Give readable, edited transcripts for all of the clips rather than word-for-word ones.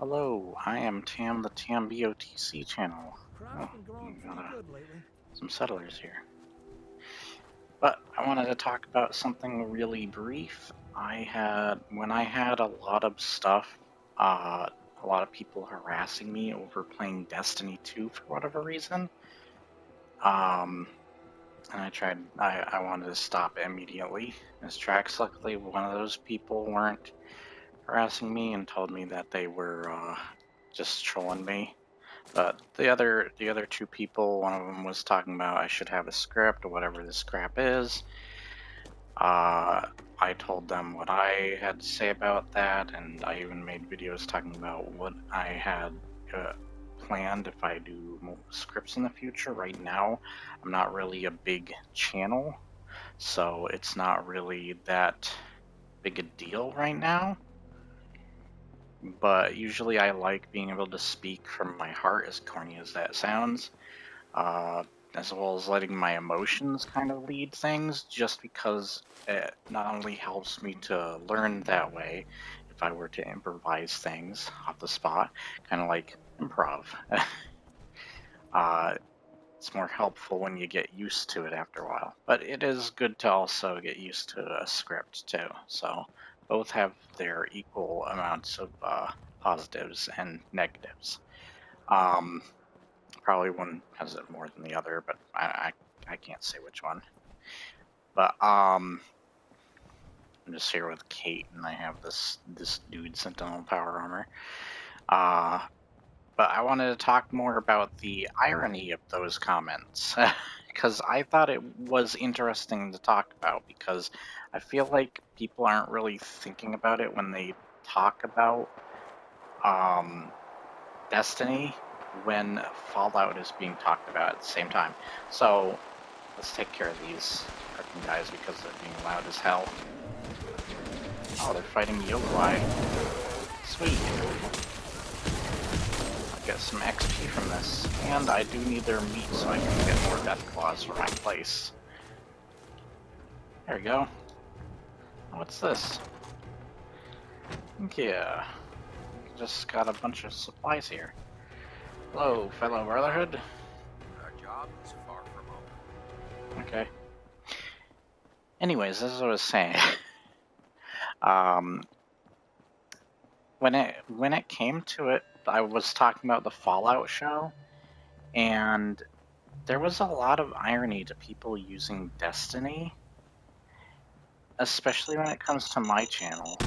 Hello, I am Tam, the TamBoTC channel. Crop's Oh, been growing we pretty got good lately. some settlers here. But I wanted to talk about something really brief. When I had a lot of stuff, a lot of people harassing me over playing Destiny 2 for whatever reason. And I wanted to stop it immediately. As tracks, luckily, one of those people weren't harassing me and told me that they were just trolling me. But the other two people, one of them was talking about I should have a script or whatever the scrap is. I told them what I had to say about that, and I even made videos talking about what I had planned if I do more scripts in the future. Right now, I'm not really a big channel, so it's not really that big a deal right now. But usually I like being able to speak from my heart, as corny as that sounds, as well as letting my emotions kind of lead things, just because it not only helps me to learn that way, if I were to improvise things off the spot, kind of like improv. It's more helpful when you get used to it after a while, but it is good to also get used to a script too, so both have their equal amounts of positives and negatives. Probably one has it more than the other, but I can't say which one. But I'm just here with Kate, and I have this dude Sentinel power armor. But I wanted to talk more about the irony of those comments, because I thought it was interesting to talk about, because I feel like people aren't really thinking about it when they talk about Destiny when Fallout is being talked about at the same time. So let's take care of these freaking guys because they're being loud as hell. Oh, they're fighting Yogui. Sweet. I'll get some XP from this. And I do need their meat so I can get more death claws for my place. There we go. What's this? Yeah. Just got a bunch of supplies here. Hello, fellow Brotherhood. Our job is far from over. Okay. Anyways, this is what I was saying. When it came to it, I was talking about the Fallout show, and there was a lot of irony to people using Destiny, especially when it comes to my channel.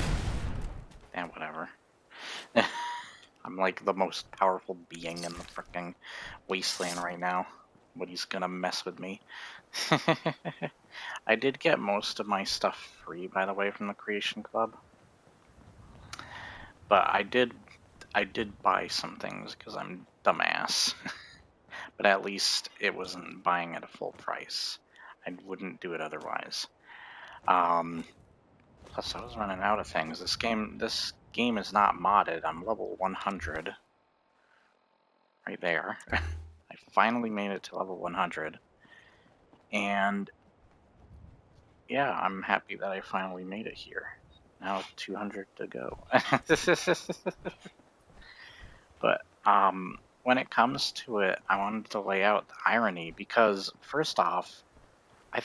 And whatever. I'm like the most powerful being in the frickin' wasteland right now. Nobody's gonna mess with me. I did get most of my stuff free, by the way, from the Creation Club. But I did buy some things because I'm dumbass. But at least it wasn't buying at a full price. I wouldn't do it otherwise. Plus, I was running out of things. This game is not modded. I'm level 100. Right there. I finally made it to level 100. And yeah, I'm happy that I finally made it here. Now 200 to go. But when it comes to it, I wanted to lay out the irony because, first off, I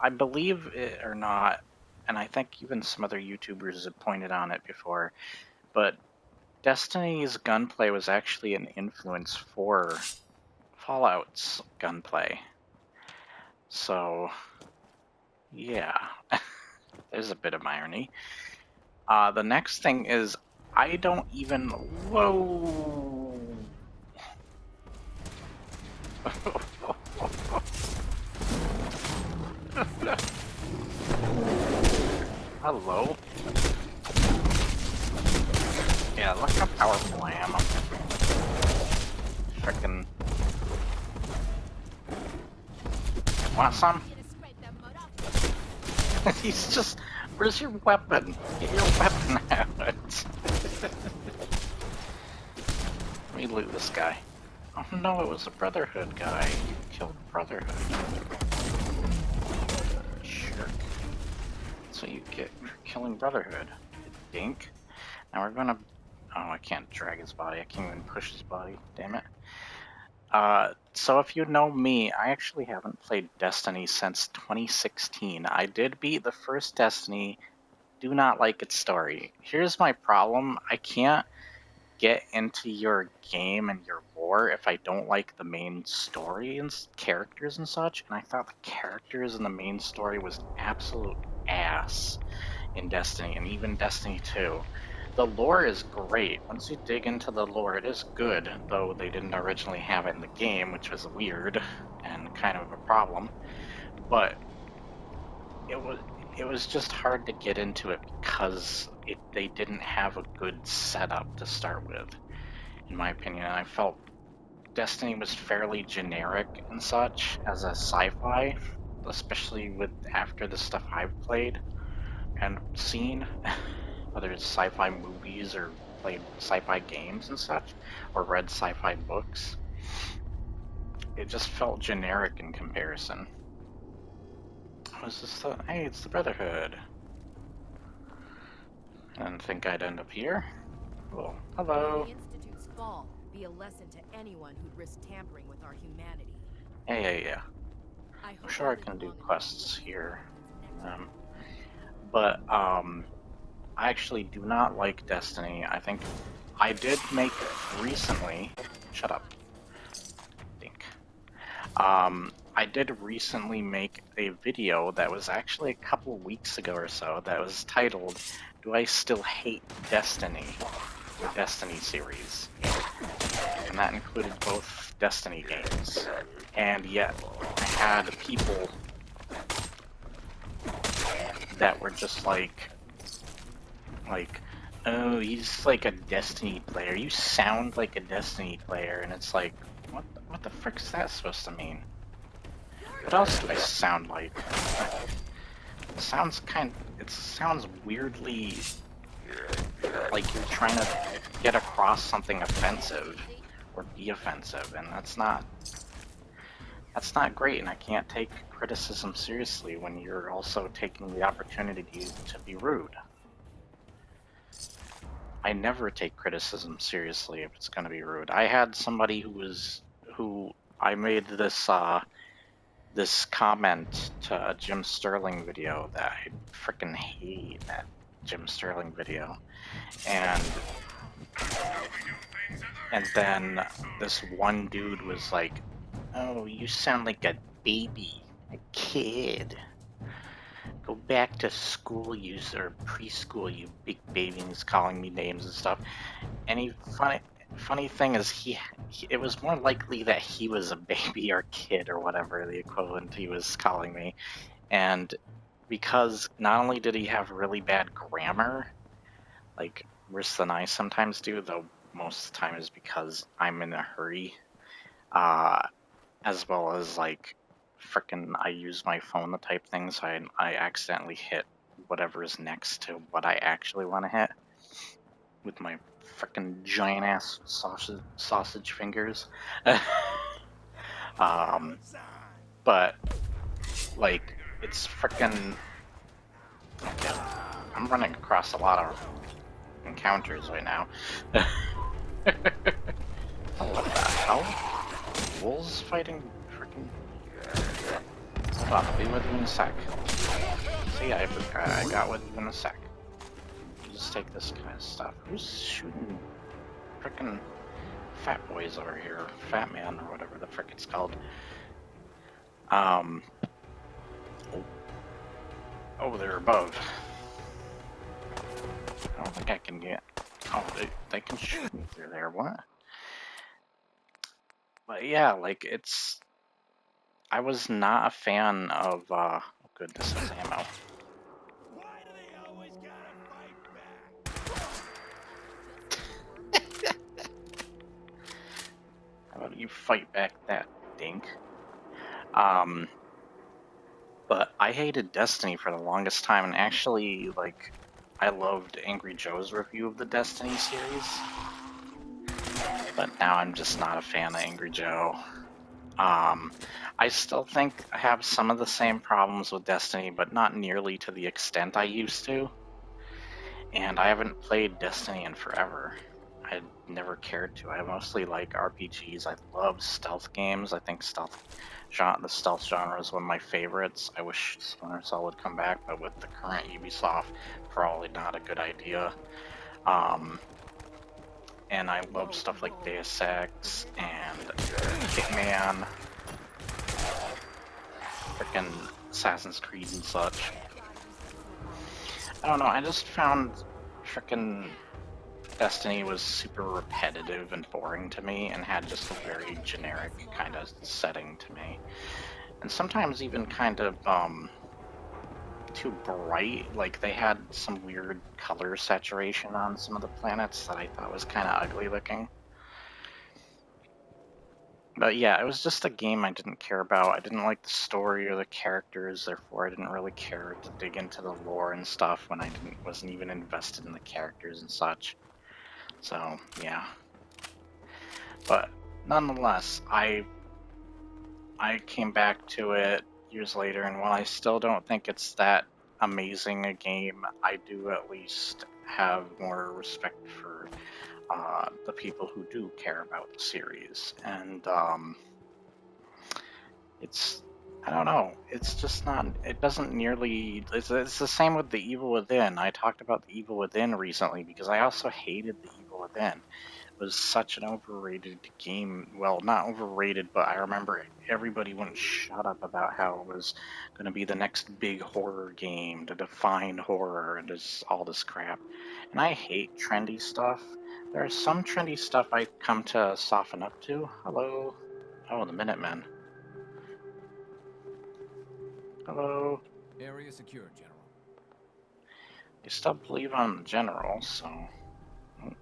believe it or not, and I think even some other YouTubers have pointed on it before, but Destiny's gunplay was actually an influence for Fallout's gunplay. So, yeah, there's a bit of irony. The next thing is, I don't even... Whoa! Hello? Yeah, look how powerful I am. Frickin'... Want some? He's just... Where's your weapon? Get your weapon out. Let me loot this guy. Oh no, it was a Brotherhood guy. You killed Brotherhood. Jerk. That's what you get for killing Brotherhood. You dink. Now we're gonna Oh, I can't drag his body. I can't even push his body. Damn it. So if you know me, I actually haven't played Destiny since 2016. I did beat the first Destiny, do not like its story. Here's my problem. I can't get into your game and your lore if I don't like the main story and characters and such, and I thought the characters in the main story was absolute ass in Destiny, and even Destiny 2. The lore is great. Once you dig into the lore, it is good, though they didn't originally have it in the game, which was weird and kind of a problem. But it was just hard to get into it because they didn't have a good setup to start with, in my opinion. And I felt Destiny was fairly generic and such as a sci-fi, especially with after the stuff I've played and seen, whether it's sci-fi movies or played sci-fi games and such, or read sci-fi books. It just felt generic in comparison. Was this the... Hey, it's the Brotherhood. I didn't think I'd end up here. Well, hello. The Institute's fall be a lesson to anyone who'd risk tampering with our humanity. Yeah. I'm sure I can do quests here. But I actually do not like Destiny. I think I did make recently... Shut up. I did recently make a video that was actually a couple weeks ago or so that was titled, Do I Still Hate Destiny? The Destiny series. And that included both Destiny games. And yet, I had people that were just like, oh, he's like a Destiny player. You sound like a Destiny player. And it's like, what the frick is that supposed to mean? What else do I sound like? It sounds weirdly like you're trying to get across something offensive or be offensive, and that's not great, and I can't take criticism seriously when you're also taking the opportunity to be rude. I never take criticism seriously if it's going to be rude. I had somebody who I made this comment to a Jim Sterling video that I freaking hate that Jim Sterling video, and then this one dude was like, oh, you sound like a baby, a kid. Go back to school, or preschool, you big baby, and he's calling me names and stuff. And funny thing is, it was more likely that he was a baby or kid or whatever the equivalent he was calling me. And because not only did he have really bad grammar, like worse than I sometimes do, though most of the time is because I'm in a hurry, as well as like frickin' I use my phone to type things, so I accidentally hit whatever is next to what I actually want to hit with my frickin' giant ass sausage fingers. But like it's frickin'. I'm running across a lot of encounters right now. What the hell? Wolves fighting frickin'. Hold on, I'll be with you in a sec. See, I got with you in a sec. Just take this kind of stuff. Who's shooting frickin' fat boys over here? Fat man, or whatever the frick it's called. Oh, they're above. I don't think I can get... Oh, they can shoot me through there, what? But yeah, like, it's... I was not a fan of, oh good, this is ammo. Why do they always gotta fight back? How about you fight back that dink? But I hated Destiny for the longest time, and actually, like, I loved Angry Joe's review of the Destiny series. But now I'm just not a fan of Angry Joe. I still think I have some of the same problems with Destiny, but not nearly to the extent I used to. And I haven't played Destiny in forever. I never cared to. I mostly like RPGs. I love stealth games. I think the stealth genre is one of my favorites. I wish Splinter Cell would come back, but with the current Ubisoft, probably not a good idea. Um, and I love stuff like Deus Ex and Hitman, frickin' Assassin's Creed and such. I don't know, I just found frickin' Destiny was super repetitive and boring to me and had just a very generic kind of setting to me. And sometimes even kind of too bright. Like they had some weird color saturation on some of the planets that I thought was kind of ugly looking. But yeah, it was just a game I didn't care about. I didn't like the story or the characters, therefore I didn't really care to dig into the lore and stuff when I wasn't even invested in the characters and such. So yeah. But nonetheless, I came back to it years later, and while I still don't think it's that amazing a game, I do at least have more respect for the people who do care about the series. And it's, I don't know, it's just not, it doesn't nearly, it's the same with The Evil Within. I talked about The Evil Within recently because I also hated The Evil Within. Was such an overrated game. Well, not overrated, but I remember everybody wouldn't shut up about how it was going to be the next big horror game to define horror and all this crap. And I hate trendy stuff. There's some trendy stuff I come to soften up to. Hello? Oh, the Minutemen. Hello? Area secure, General. They still believe I'm the general, so...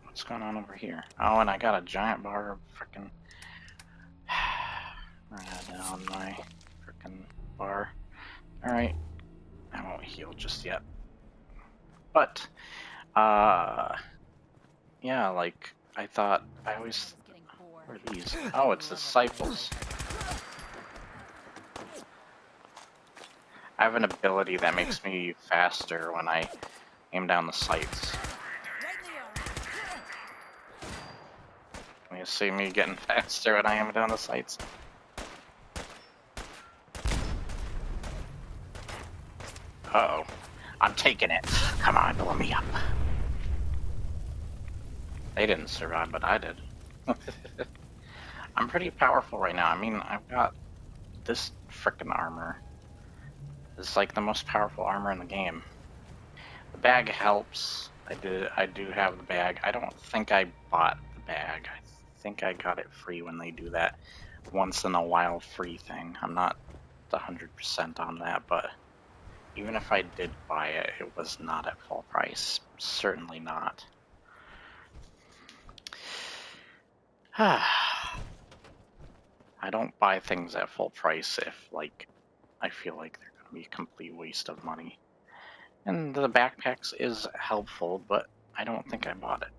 What's going on over here? Oh, and I got a giant bar of frickin' down my frickin' bar. Alright. I won't heal just yet. But, yeah, like, I thought, I always... What are these? Oh, it's disciples. I have an ability that makes me faster when I aim down the sights. Can you see me getting faster when I aim down the sights? Uh-oh. I'm taking it. Come on, blow me up. They didn't survive, but I did. I'm pretty powerful right now. I mean, I've got this frickin' armor. It's like the most powerful armor in the game. The bag helps. I do have the bag. I don't think I bought the bag. I think I got it free when they do that once in a while free thing. I'm not 100% on that, but even if I did buy it, it was not at full price. Certainly not. I don't buy things at full price if, like, I feel like they're going to be a complete waste of money. And the backpacks is helpful, but I don't think I bought it.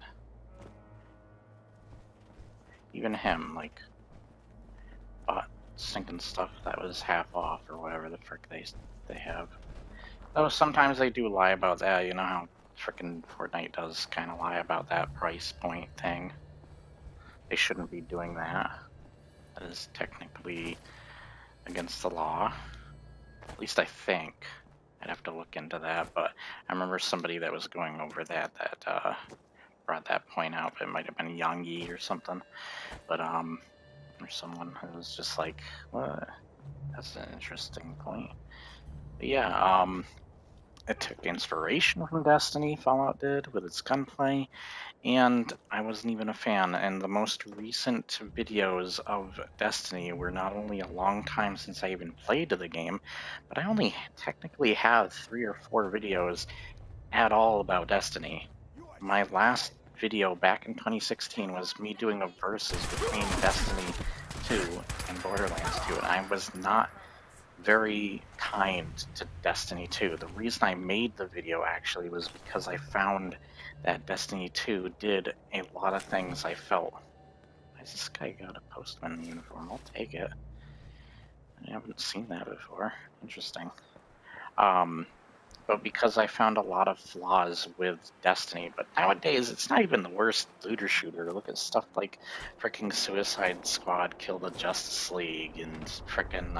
Even him, like, bought sinking stuff that was half off or whatever the frick they have. Though sometimes they do lie about that, you know how frickin' Fortnite does kind of lie about that price point thing. They shouldn't be doing that. That is technically against the law. At least I think. I'd have to look into that, but I remember somebody that was going over that brought that point out. It might have been Yang or something, but or someone who was just like, "What? That's an interesting point." But yeah, it took inspiration from Destiny. Fallout did with its gunplay, and I wasn't even a fan. And the most recent videos of Destiny were not only a long time since I even played the game, but I only technically have 3 or 4 videos at all about Destiny. My last video back in 2016 was me doing a versus between Destiny 2 and Borderlands 2, and I was not very kind to Destiny 2. The reason I made the video actually was because I found that Destiny 2 did a lot of things I felt. Why has this guy got a postman uniform? I'll take it. I haven't seen that before. Interesting. but because I found a lot of flaws with Destiny. But nowadays, it's not even the worst looter shooter. Look at stuff like frickin' Suicide Squad Kill the Justice League, and frickin'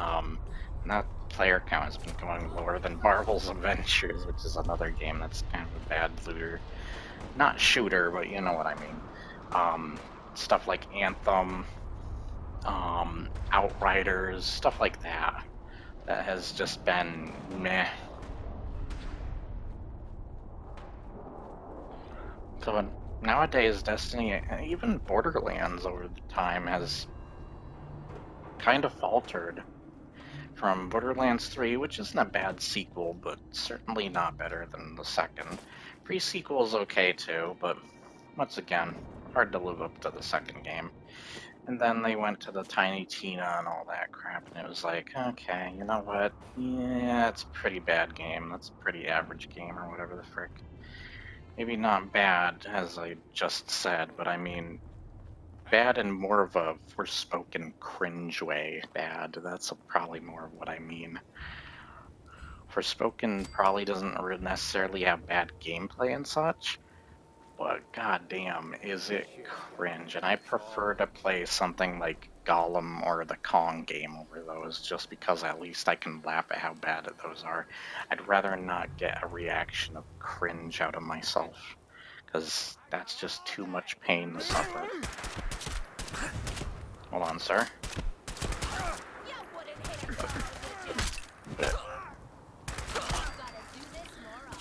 that player count has been going lower than Marvel's Avengers, which is another game that's kind of a bad looter. Not shooter, but you know what I mean. Stuff like Anthem, Outriders, stuff like that. That has just been meh. So nowadays, Destiny, even Borderlands over the time, has kind of faltered from Borderlands 3, which isn't a bad sequel, but certainly not better than the second. Pre-sequel is okay too, but once again, hard to live up to the second game. And then they went to the Tiny Tina and all that crap, and it was like, okay, you know what? Yeah, it's a pretty bad game. That's a pretty average game, or whatever the frick. Maybe not bad, as I just said, but I mean bad in more of a Forspoken cringe way. Bad. That's probably more of what I mean. Forspoken probably doesn't necessarily have bad gameplay and such, but goddamn, is it cringe. And I prefer to play something like Gollum or the Kong game over those, just because at least I can laugh at how bad those are. I'd rather not get a reaction of cringe out of myself, because that's just too much pain to suffer. Hold on, sir.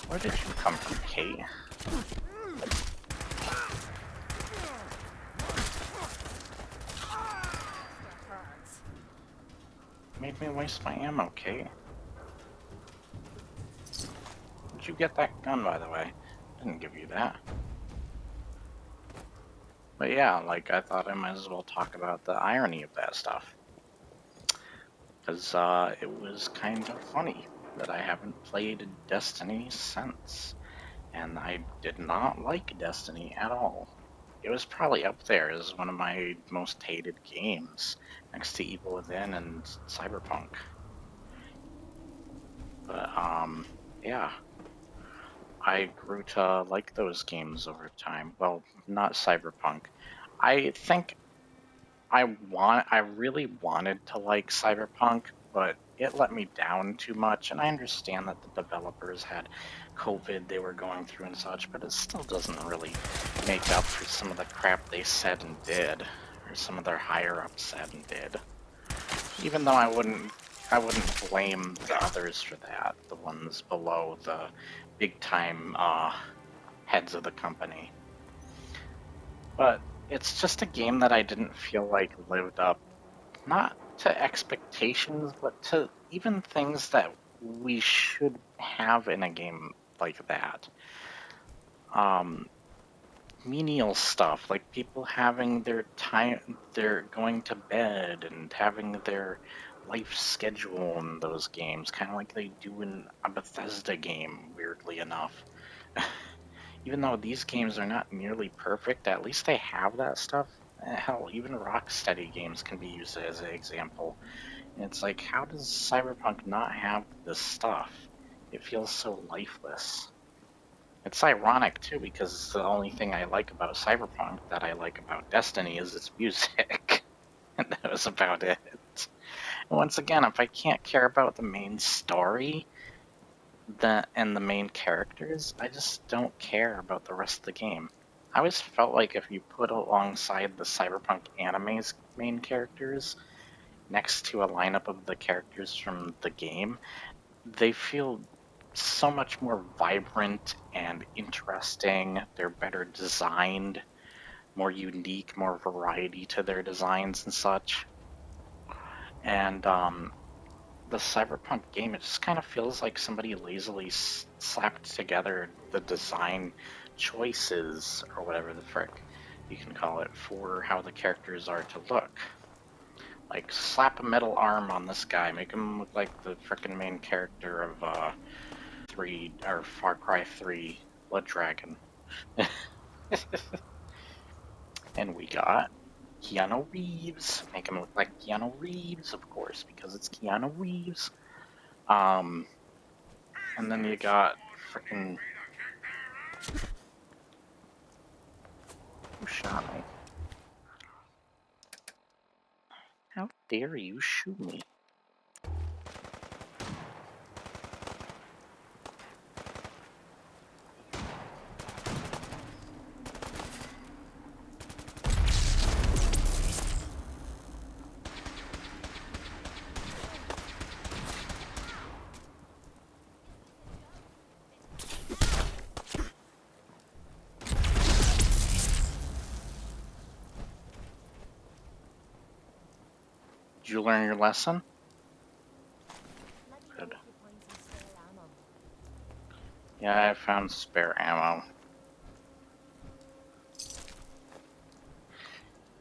Where did you come from, Kate? Made me waste my ammo, Kate. Did you get that gun, by the way? I didn't give you that. But yeah, like, I thought I might as well talk about the irony of that stuff. Because it was kind of funny that I haven't played Destiny since. And I did not like Destiny at all. It was probably up there as one of my most hated games, next to Evil Within and Cyberpunk. But, yeah. I grew to like those games over time. Well, not Cyberpunk. I think I really wanted to like Cyberpunk, but it let me down too much, and I understand that the developers had COVID they were going through and such, but it still doesn't really make up for some of the crap they said and did, or some of their higher-ups said and did. Even though I wouldn't blame the others for that, the ones below the big-time heads of the company. But it's just a game that I didn't feel like lived up, not to expectations, but to even things that we should have in a game like that. Menial stuff, like people having their time, they're going to bed and having their life schedule in those games, kind of like they do in a Bethesda game, weirdly enough. Even though these games are not nearly perfect, at least they have that stuff. Hell, even Rocksteady games can be used as an example. And it's like, how does Cyberpunk not have this stuff? It feels so lifeless. It's ironic, too, because the only thing I like about Cyberpunk that I like about Destiny is its music. And that was about it. And once again, if I can't care about the main story and the main characters, I just don't care about the rest of the game. I always felt like if you put alongside the Cyberpunk anime's main characters next to a lineup of the characters from the game, they feel so much more vibrant and interesting. They're better designed, more unique, more variety to their designs and such. And the Cyberpunk game, it just kind of feels like somebody lazily slapped together the design choices, or whatever the frick you can call it, for how the characters are to look. Like, slap a metal arm on this guy, make him look like the frickin' main character of Far Cry 3 Blood Dragon. And we got Keanu Reeves. Make him look like Keanu Reeves, of course, because it's Keanu Reeves. And then you got frickin' who shot me? How dare you shoot me? Did you learn your lesson? Good. Yeah, I found spare ammo.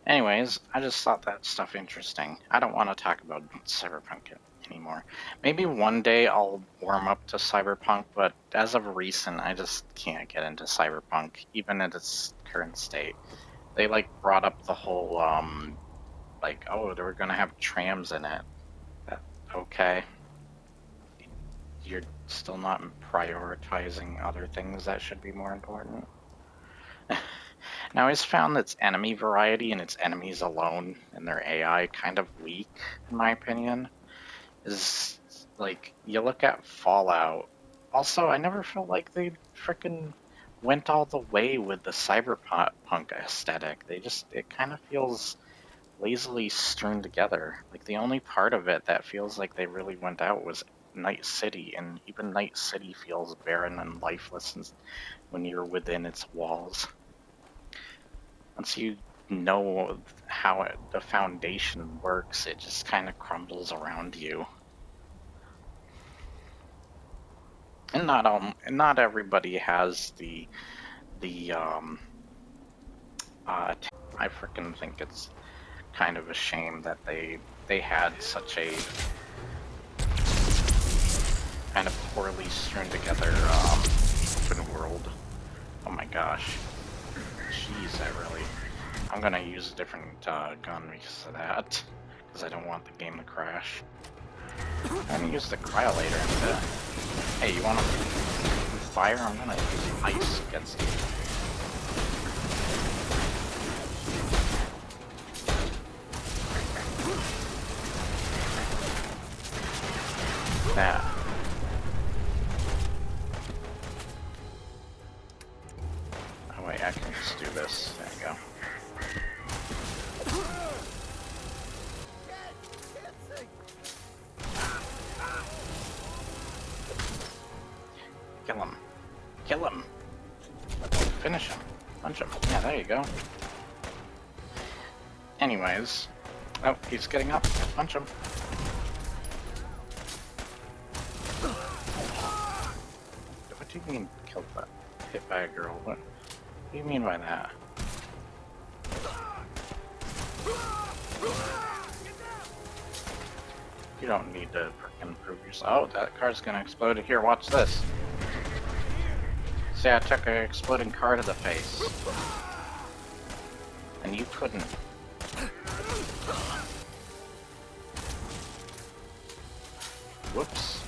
Anyways, I just thought that stuff interesting. I don't want to talk about Cyberpunk anymore. Maybe one day I'll warm up to Cyberpunk, but as of recent, I just can't get into Cyberpunk, even in its current state. They like brought up the whole like, oh, they were gonna have trams in it. That, okay, you're still not prioritizing other things that should be more important. Now, I found its enemy variety and its enemies alone and their AI kind of weak, in my opinion. Is like, you look at Fallout. Also, I never felt like they frickin' went all the way with the cyberpunk aesthetic. It kind of feels lazily strewn together. Like, the only part of it that feels like they really went out was Night City, and even Night City feels barren and lifeless when you're within its walls. Once you know how the foundation works, it just kind of crumbles around you. And not everybody has the I freaking think it's kind of a shame that they had such a kind of poorly strewn together open world. Oh my gosh. Jeez, I'm gonna use a different gun because of that. Because I don't want the game to crash. I'm gonna use the cryolator instead. Hey, you wanna fire? I'm gonna use ice against you. That. Oh wait, I can just do this. There you go. Kill him. Kill him. Finish him. Punch him. Yeah, there you go. Anyways. Oh, he's getting up. Punch him. What do you mean killed that? Hit by a girl? What do you mean by that? You don't need to frickin' prove yourself. Oh, that car's gonna explode. Here, watch this. See, I took an exploding car to the face. And you couldn't. Whoops.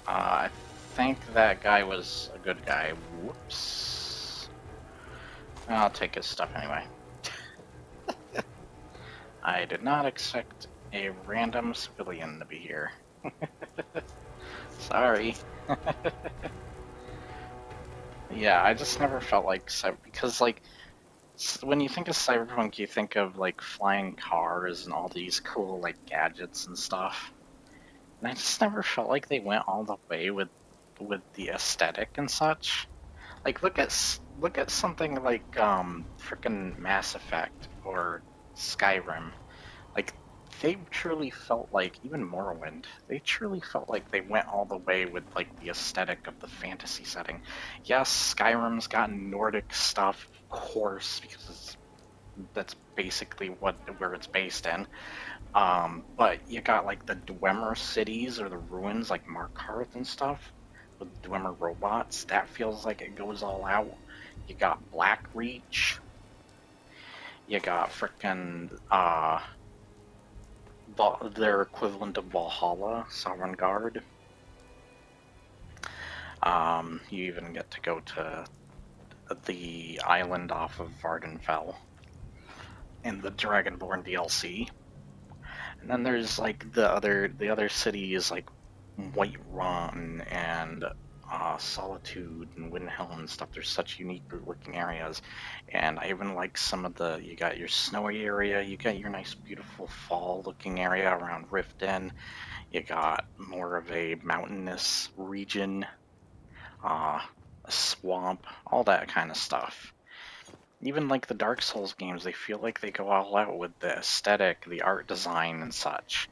I think that guy was a good guy. Whoops. I'll take his stuff anyway. I did not expect a random civilian to be here. Sorry. Yeah, I just never felt like because like when you think of Cyberpunk, you think of like flying cars and all these cool like gadgets and stuff. And I just never felt like they went all the way with the aesthetic and such. Like look at something like frickin' Mass Effect or Skyrim. Like they truly felt like, even Morrowind, they truly felt like they went all the way with like the aesthetic of the fantasy setting. Yes, Skyrim's got Nordic stuff, of course, because that's basically where it's based in. But you got like the Dwemer cities or the ruins like Markarth and stuff with Dwemer robots. That feels like it goes all out. You got Blackreach. You got frickin' their equivalent of Valhalla, Sovereign Guard. You even get to go to the island off of Vardenfell in the Dragonborn DLC. And then there's like the other cities like Whiterun and Solitude and Windhelm and stuff. There's such unique looking areas, and I even like some of the. You got your snowy area, you got your nice beautiful fall looking area around Riften. You got more of a mountainous region, a swamp, all that kind of stuff. Even like the Dark Souls games, they feel like they go all out with the aesthetic, the art design, and such.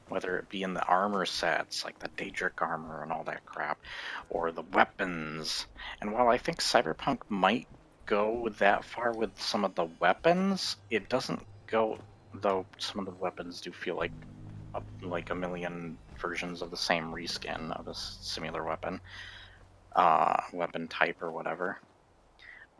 Whether it be in the armor sets, like the Daedric armor and all that crap, or the weapons. And while I think Cyberpunk might go that far with some of the weapons, it doesn't go, though some of the weapons do feel like a million versions of the same reskin of a similar weapon, weapon type or whatever.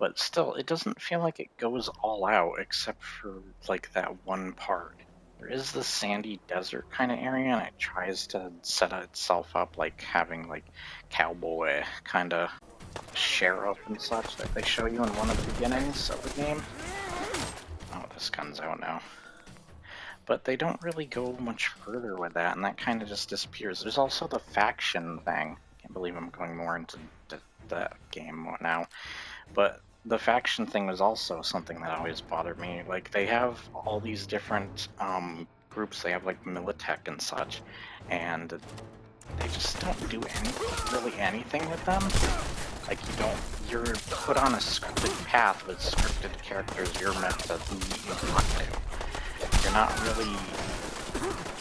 But still, it doesn't feel like it goes all out except for like that one part. There is the sandy desert kind of area, and it tries to set itself up like having like cowboy kind of sheriff and such that they show you in one of the beginnings of the game. Oh, this gun's out now. But they don't really go much further with that, and that kind of just disappears. There's also the faction thing. Can't believe I'm going more into that game now. But the faction thing was also something that always bothered me. Like, they have all these different groups. They have, like, Militech and such. And they just don't do really anything with them. Like, you're put on a scripted path with scripted characters you're meant to meet and talk to. You're not really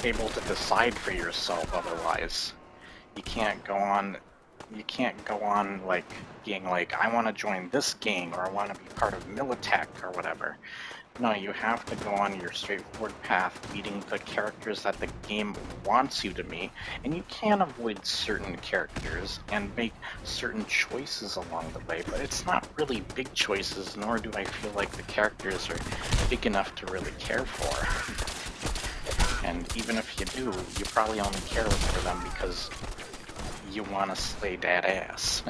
able to decide for yourself otherwise. You can't go on like being like, I want to join this gang or I want to be part of Militech or whatever. No, you have to go on your straightforward path, meeting the characters that the game wants you to meet, and you can avoid certain characters and make certain choices along the way, but it's not really big choices, nor do I feel like the characters are big enough to really care for. And even if you do, you probably only care for them because you want to slay that ass.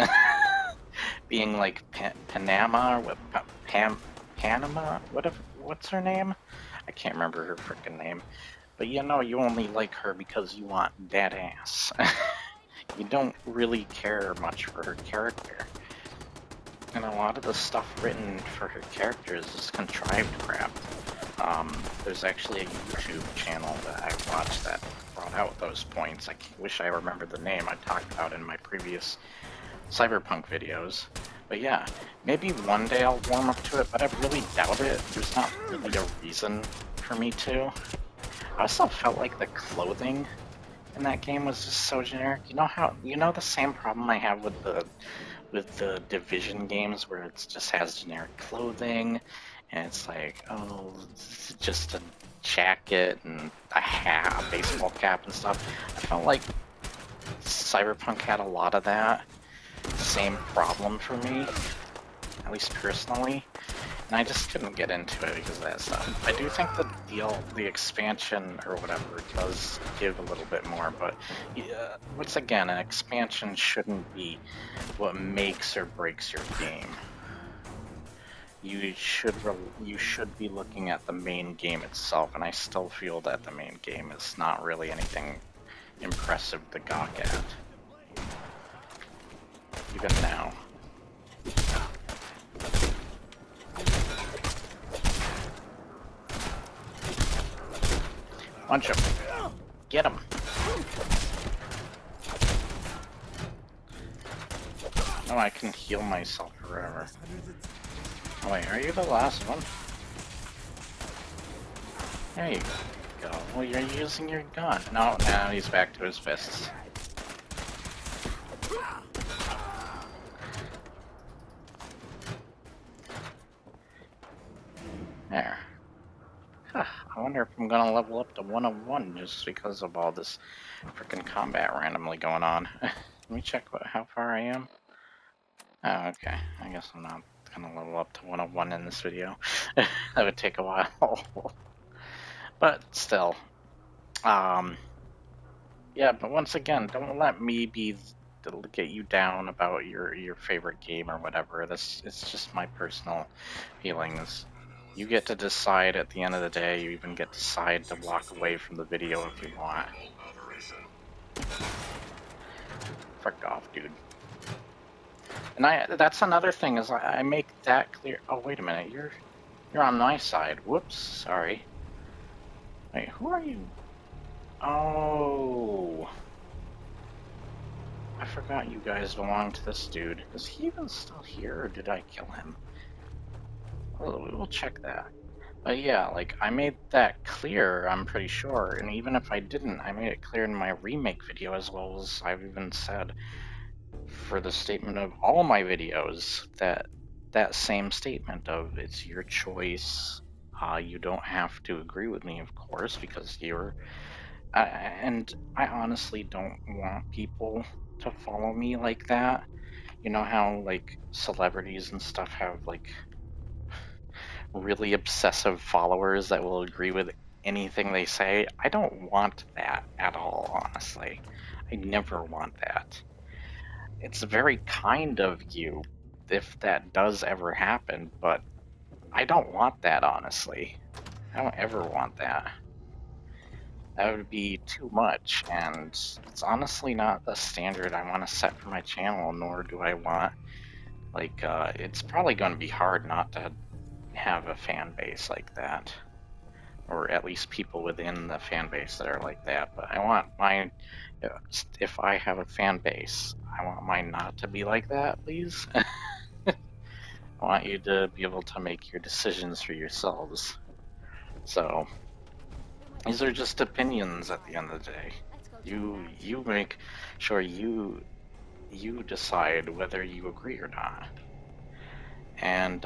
Being like Panama or what? Panama? What's her name? I can't remember her freaking name. But you know, you only like her because you want that ass. You don't really care much for her character. And a lot of the stuff written for her characters is contrived crap. There's actually a YouTube channel that I watched that brought out those points. I wish I remembered the name. I talked about in my previous Cyberpunk videos. But yeah, maybe one day I'll warm up to it, but I really doubt it. There's not really a reason for me to. I also felt like the clothing in that game was just so generic. You know the same problem I have with the Division games where it just has generic clothing, and it's like, oh, it's just a jacket and a hat, a baseball cap and stuff. I felt like Cyberpunk had a lot of that same problem for me, at least personally, and I just couldn't get into it because of that stuff. I do think the expansion or whatever does give a little bit more, but yeah, once again, an expansion shouldn't be what makes or breaks your game. You should be looking at the main game itself, and I still feel that the main game is not really anything impressive to gawk at. Even now. Punch him. Get him. No, I can heal myself forever. Oh wait, are you the last one? There you go. Well, you're using your gun. No, now he's back to his fists. There. Huh, I wonder if I'm gonna level up to 101 just because of all this freaking combat randomly going on. Let me check how far I am. Oh, okay. I guess I'm not gonna level up to 101 in this video. That would take a while. But still. Yeah, but once again, don't let me be to get you down about your favorite game or whatever. It's just my personal feelings. You get to decide at the end of the day. You even get to decide to walk away from the video if you want. Frick off, dude. And that's another thing is I make that clear. Oh, wait a minute. You're on my side. Whoops. Sorry. Wait, who are you? Oh. I forgot you guys belong to this dude. Is he even still here, or did I kill him? We'll check that. But yeah, like, I made that clear, I'm pretty sure, and even if I didn't, I made it clear in my remake video, as well as I've even said for the statement of all my videos, that same statement of it's your choice. You don't have to agree with me, of course, because you're... and I honestly don't want people to follow me like that. You know how, like, celebrities and stuff have, like, really obsessive followers that will agree with anything they say? I don't want that at all, honestly. I never want that. It's very kind of you if that does ever happen, but I don't want that, honestly. I don't ever want that. That would be too much, and it's honestly not the standard I want to set for my channel, nor do I want, like, it's probably going to be hard not to have a fan base like that, or at least people within the fan base that are like that, but I want mine, if I have a fan base, I want mine not to be like that, please. I want you to be able to make your decisions for yourselves. So, these are just opinions at the end of the day. You make sure you decide whether you agree or not. And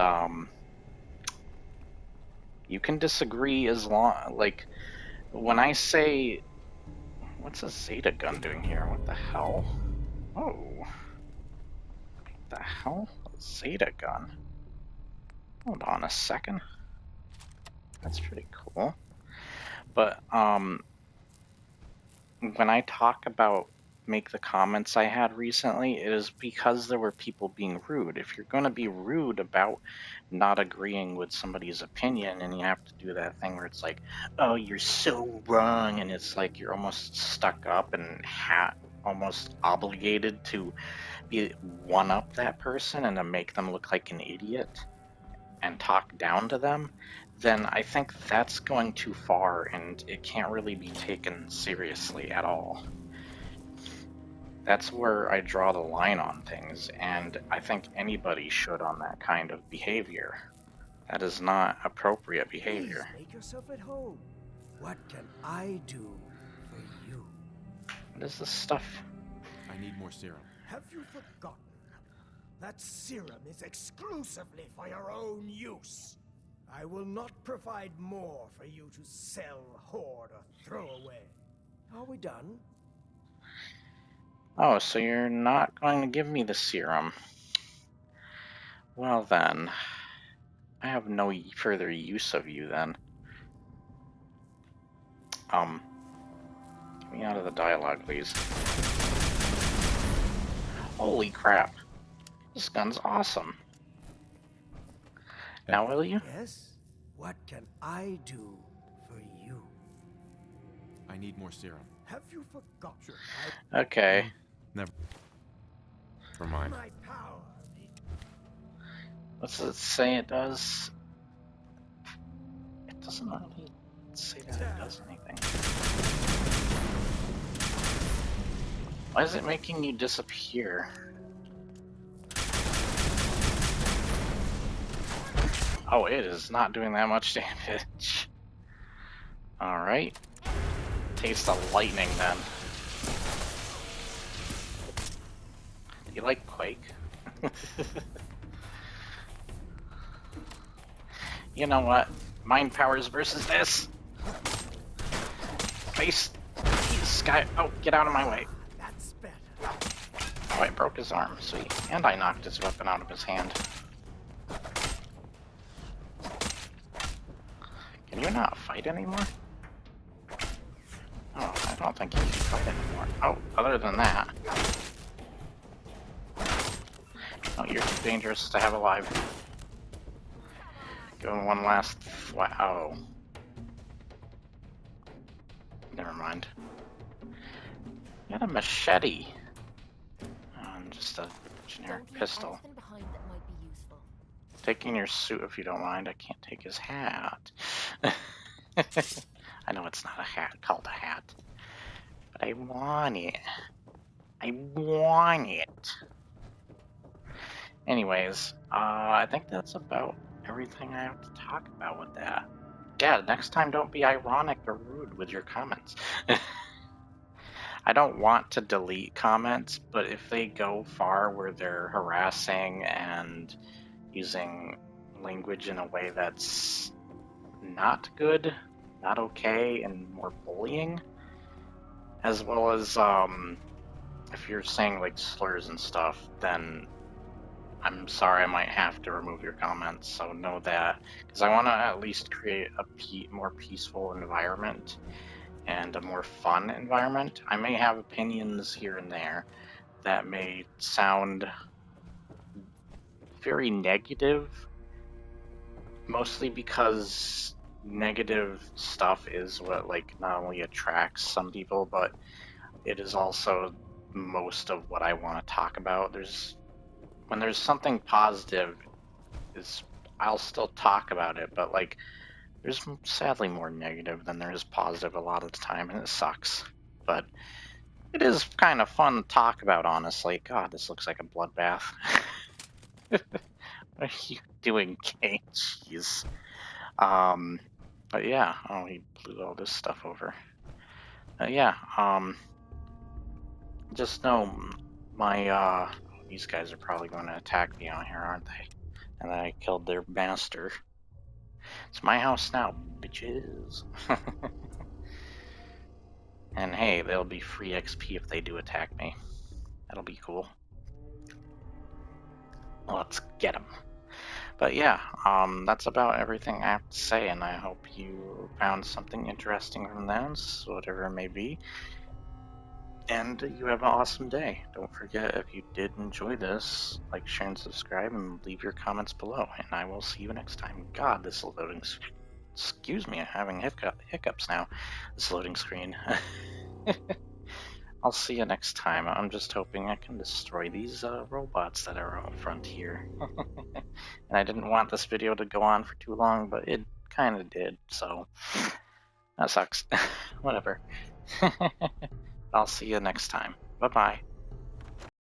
you can disagree as long, like, when I say, what's a Zeta gun doing here? What the hell? Oh. What the hell? A Zeta gun? Hold on a second. That's pretty cool. But when I talk about make the comments I had recently, it is because there were people being rude. If you're going to be rude about not agreeing with somebody's opinion, and you have to do that thing where it's like, oh, you're so wrong, and it's like you're almost stuck up and almost obligated to be one-up that person and to make them look like an idiot and talk down to them, then I think that's going too far and it can't really be taken seriously at all. That's where I draw the line on things, and I think anybody should on that kind of behavior. That is not appropriate behavior. Please make yourself at home. What can I do for you? What is this stuff? I need more serum. Have you forgotten? That serum is exclusively for your own use. I will not provide more for you to sell, hoard, or throw away. Are we done? Oh, so you're not going to give me the serum. Well then, I have no further use of you then. Get me out of the dialogue, please. Holy crap. This gun's awesome. Now will you? Yes? What can I do for you? I need more serum. Have you forgotten? Sure. Okay. Never mind. My power. What's it say it does? It doesn't really say that it does anything. Why is it making you disappear? Oh, it is not doing that much damage. Alright. Taste the lightning then. You like Quake? You know what? Mind powers versus this. Face. Sky. Oh, get out of my way. That's better. Oh, I broke his arm. Sweet. And I knocked his weapon out of his hand. Can you not fight anymore? Oh, I don't think you can fight anymore. Oh, other than that. You're too dangerous to have alive. Give him one last. Wow. Never mind. You got a machete. Just a generic pistol. Behind that might be useful. Taking your suit if you don't mind. I can't take his hat. I know it's not a hat called a hat, but I want it. I want it. Anyways, I think that's about everything I have to talk about with that. Yeah, next time don't be ironic or rude with your comments. I don't want to delete comments, but if they go far where they're harassing and using language in a way that's not good, not okay, and more bullying, as well as if you're saying like slurs and stuff, then I'm sorry, I might have to remove your comments. So know that, because I want to at least create a more peaceful environment and a more fun environment. I may have opinions here and there that may sound very negative, mostly because negative stuff is what like not only attracts some people, but it is also most of what I want to talk about. When there's something positive, I'll still talk about it, but like there's sadly more negative than there is positive a lot of the time, and it sucks. But it is kind of fun to talk about, honestly. God, this looks like a bloodbath. What are you doing, Kate? Jeez. But yeah, oh, he blew all this stuff over. Yeah, just know my, these guys are probably going to attack me out here, aren't they? And then I killed their master. It's my house now, bitches. And hey, they'll be free XP if they do attack me. That'll be cool. Let's get them. But yeah, that's about everything I have to say, and I hope you found something interesting from this, whatever it may be. And you have an awesome day. Don't forget, if you did enjoy this, like, share, and subscribe, and leave your comments below. And I will see you next time. God, this loading... Excuse me, I'm having hiccups now. This loading screen. I'll see you next time. I'm just hoping I can destroy these robots that are out front here. And I didn't want this video to go on for too long, but it kind of did, so that sucks. Whatever. I'll see you next time. Bye-bye.